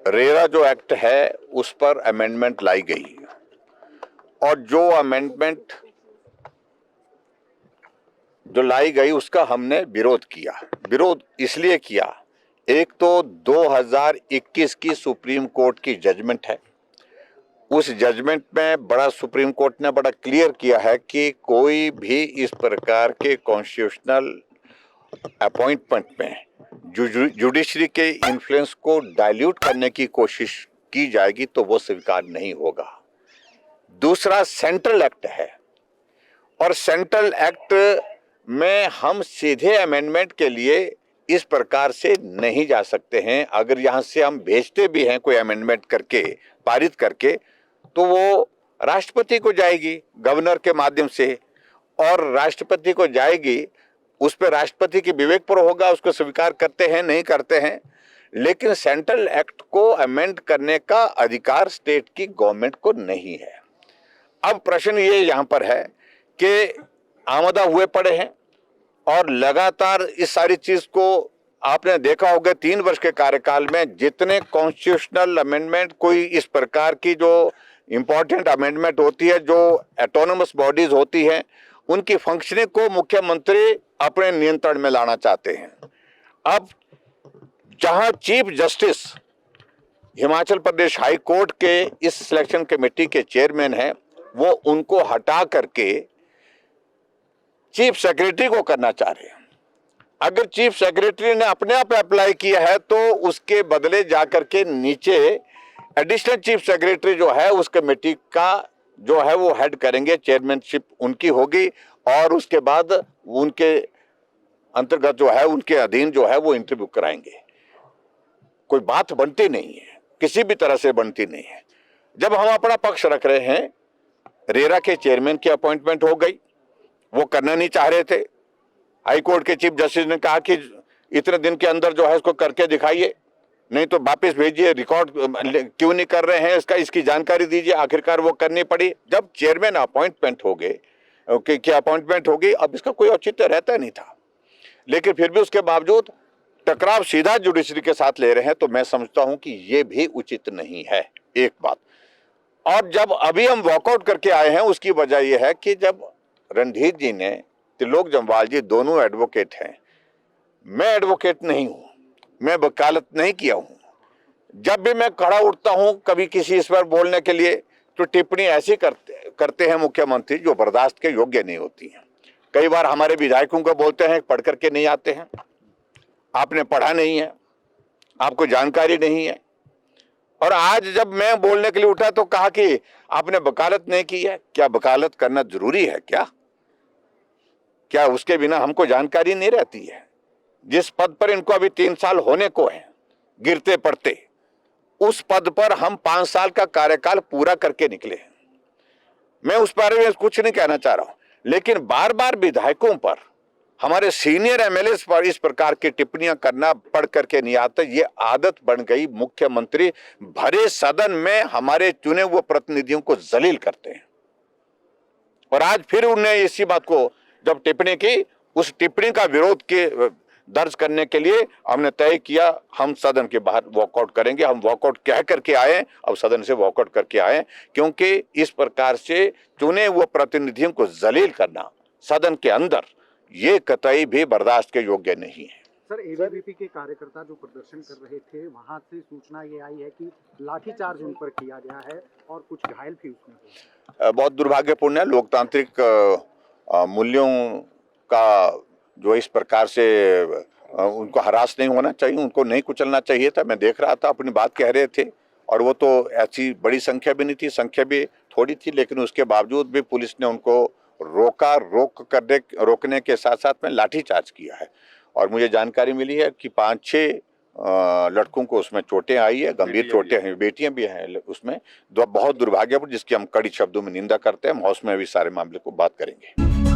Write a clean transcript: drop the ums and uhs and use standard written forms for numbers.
RERA जो act है उस पर अमेंडमेंट लाई गई और जो अमेंडमेंट जो लाई गई उसका हमने विरोध किया। विरोध इसलिए किया, एक तो 2021 की सुप्रीम कोर्ट की जजमेंट है। उस जजमेंट में सुप्रीम कोर्ट ने बड़ा क्लियर किया है कि कोई भी इस प्रकार के कॉन्स्टिट्यूशनल अपॉइंटमेंट में जुडिशरी के इन्फ्लुएंस को डाइल्यूट करने की कोशिश की जाएगी तो वो स्वीकार नहीं होगा। दूसरा सेंट्रल एक्ट है और सेंट्रल एक्ट में हम सीधे अमेंडमेंट के लिए इस प्रकार से नहीं जा सकते हैं। अगर यहां से हम भेजते भी हैं कोई अमेंडमेंट करके, पारित करके, तो वो राष्ट्रपति को जाएगी गवर्नर के माध्यम से और राष्ट्रपति को जाएगी, उस पर राष्ट्रपति की विवेक पर होगा, उसको स्वीकार करते हैं नहीं करते हैं। लेकिन सेंट्रल एक्ट को अमेंड करने का अधिकार स्टेट की गवर्नमेंट को नहीं है। अब प्रश्न ये यहां पर है कि आमदा हुए पड़े हैं और लगातार इस सारी चीज को आपने देखा होगा 3 वर्ष के कार्यकाल में जितने कॉन्स्टिट्यूशनल अमेंडमेंट, कोई इस प्रकार की जो इंपॉर्टेंट अमेंडमेंट होती है, जो ऑटोनमस बॉडीज होती हैं, उनकी फंक्शनिंग को मुख्यमंत्री अपने नियंत्रण में लाना चाहते हैं। अब जहां chief justice Himachal Pradesh high court के इस सिलेक्शन कमेटी के चेयरमैन हैं, वो उनको हटा करके चीफ सेक्रेटरी को करना चाह रहे हैं। अगर चीफ सेक्रेटरी ने अपने आप अप्लाई किया है तो उसके बदले जाकर के नीचे एडिशनल चीफ सेक्रेटरी जो है उस कमेटी का जो है वो हेड करेंगे, चेयरमैनशिप उनकी होगी और उसके बाद उनके अंतर्गत जो है, उनके अधीन जो है वो इंटरव्यू कराएंगे। कोई बात बनती नहीं है, किसी भी तरह से बनती नहीं है। जब हम अपना पक्ष रख रहे हैं, रेरा के चेयरमैन की अपॉइंटमेंट हो गई, वो करना नहीं चाह रहे थे। हाई कोर्ट के चीफ जस्टिस ने कहा कि इतने दिन के अंदर जो है इसको करके दिखाइए, नहीं तो वापस भेजिए, रिकॉर्ड क्यों नहीं कर रहे हैं इसकी जानकारी दीजिए। आखिरकार वो करनी पड़ी। जब चेयरमैन अपॉइंटमेंट हो गए कि अपॉइंटमेंट होगी, अब इसका कोई औचित्य रहता नहीं था, लेकिन फिर भी उसके बावजूद टकराव सीधा जुडिशरी के साथ ले रहे हैं, तो मैं समझता हूं कि ये भी उचित नहीं है, एक बात। और जब अभी हम वॉकआउट करके आए हैं, उसकी वजह यह है कि जब रणधीर जी ने, त्रिलोक जम्वाल जी दोनों एडवोकेट हैं, मैं एडवोकेट नहीं हूं, मैं वकालत नहीं किया हूं। जब भी मैं खड़ा उठता हूं कभी किसी इस पर बोलने के लिए, तो टिप्पणी ऐसी करते हैं मुख्यमंत्री जो बर्दाश्त के योग्य नहीं होती हैं। कई बार हमारे विधायकों को बोलते हैं पढ़ करके नहीं आते हैं, आपने पढ़ा नहीं है, आपको जानकारी नहीं है। और आज जब मैं बोलने के लिए उठा तो कहा कि आपने वकालत नहीं की है। क्या वकालत करना जरूरी है? क्या उसके बिना हमको जानकारी नहीं रहती है? जिस पद पर इनको अभी 3 साल होने को है गिरते पड़ते, उस पद पर हम 5 साल का कार्यकाल पूरा करके निकले। मैं उस बारे में कुछ नहीं कहना चाह रहा हूं, लेकिन बार बार विधायकों पर, हमारे सीनियर एमएलए पर इस प्रकार की टिप्पणियां करना पढ़ करके नहीं आता। ये आदत बन गई। मुख्यमंत्री भरे सदन में हमारे चुने हुए प्रतिनिधियों को जलील करते हैं। और आज फिर उन्होंने इसी बात को जब टिप्पणी की, उस टिप्पणी का विरोध के दर्ज करने के लिए हमने तय किया, हम सदन के बाहर वॉकआउट करेंगे। हम वॉकआउट कह करके आए, अब सदन से वॉकआउट करके आए, क्योंकि इस प्रकार से चुने हुए प्रतिनिधियों को जलील करना सदन के अंदर, ये कतई भी बर्दाश्त के योग्य नहीं है। सर, एबीवीपी के कार्यकर्ता जो प्रदर्शन कर रहे थे, वहां से सूचना ये आई है कि लाठीचार्ज उन पर किया गया है और कुछ घायल भी उसमें हुए। बहुत दुर्भाग्यपूर्ण है। लोकतांत्रिक मूल्यों का जो इस प्रकार से उनको हरास नहीं होना चाहिए, उनको नहीं कुचलना चाहिए था। मैं देख रहा था, अपनी बात कह रहे थे, और वो तो ऐसी बड़ी संख्या भी नहीं थी, संख्या भी थोड़ी थी, लेकिन उसके बावजूद भी पुलिस ने उनको रोकने के साथ साथ में लाठीचार्ज किया है। और मुझे जानकारी मिली है कि 5-6 लड़कों को उसमें चोटें आई है, गंभीर चोटें हैं, बेटियां भी हैं उसमें। बहुत दुर्भाग्यपूर्ण, जिसकी हम कड़ी शब्दों में निंदा करते हैं। हम हाउस में भी सारे मामले को बात करेंगे।